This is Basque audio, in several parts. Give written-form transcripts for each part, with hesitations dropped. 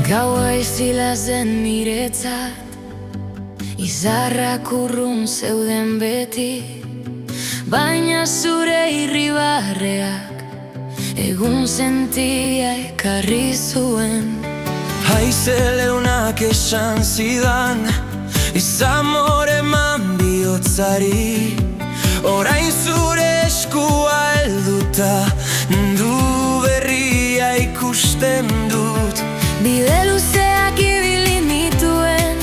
Gaua izila zen niretzat, izarrak urrun zeuden beti, baina zure irribarreak egun sentia ekarri zuen. Haize leunak esan zidan, izamor eman bihotzari, orain zure eskua helduta, du berria ikusten dut. Bide luzeak ibili nituen,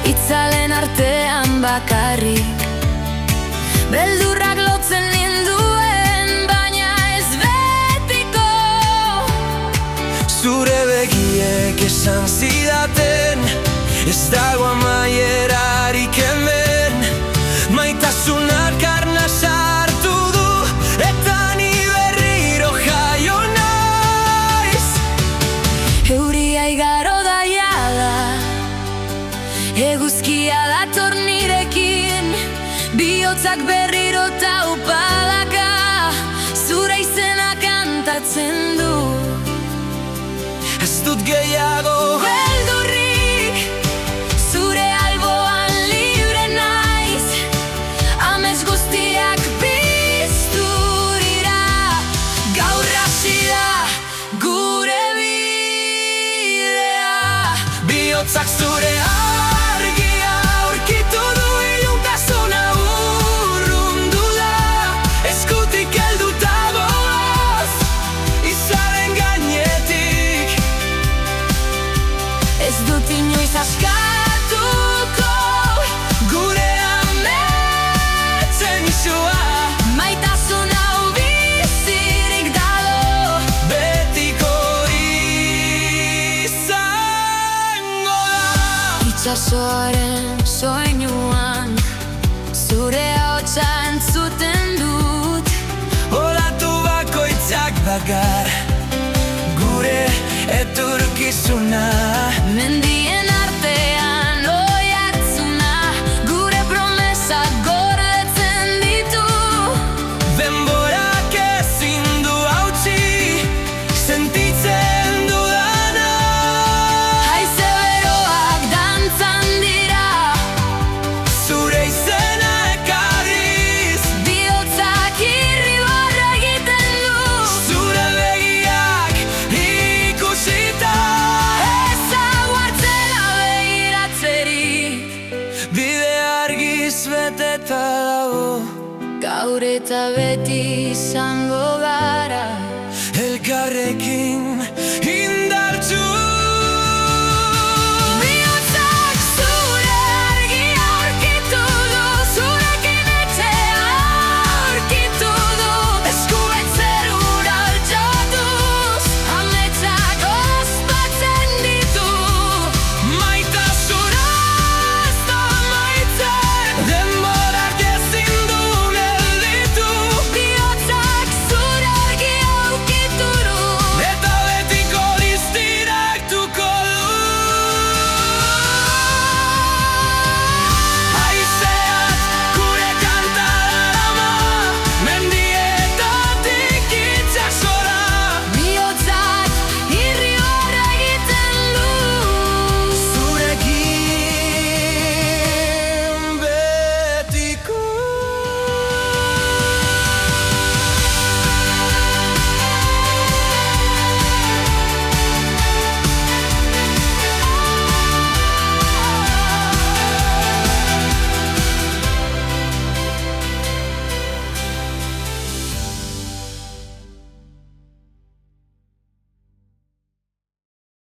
itzalen artean bakarrik, beldurrak lotzen ninduen, baina ez betiko. Zure begiek esan zidaten, ez dago amaierarik hemen, maitasunak arna sartu du, eta ni berriro jaio naiz. Euria igaro daiala, eguzkia dator nirekin, bihotzak berriro taupalaka, zure izena kantatzen du. Ez dut gehiago Beldurrik, zure alboan libre naiz, amets guztiak piztu dira, gaur hasi da gure bidea. bihotzak zure argia aurkitu du, iluntasuna urrundu da, eskutik helduta goaz, izaren gainetik. Ez dut inoiz askatuko Gure ametsen isua, maitasun hau bizirik dago. betiko izango da. Itxasoaren soinuan, zure ahotsa entzuten dut. Olatu bakoitzak bakar, gure etorkizuna. Mendien artean oihartzuna, gure promesak gordetzen ditu. Denborak ezin du hautsi, sentitzen dudana. Haize beroak dantzan dira, Zure izena ekarriz, bihotzak irribarre egiten du. zure begiak ikusita, Ez hau hartzela begiratzerik, bide argiz beteta dago, gaur eta beti izango gara. elkarrekin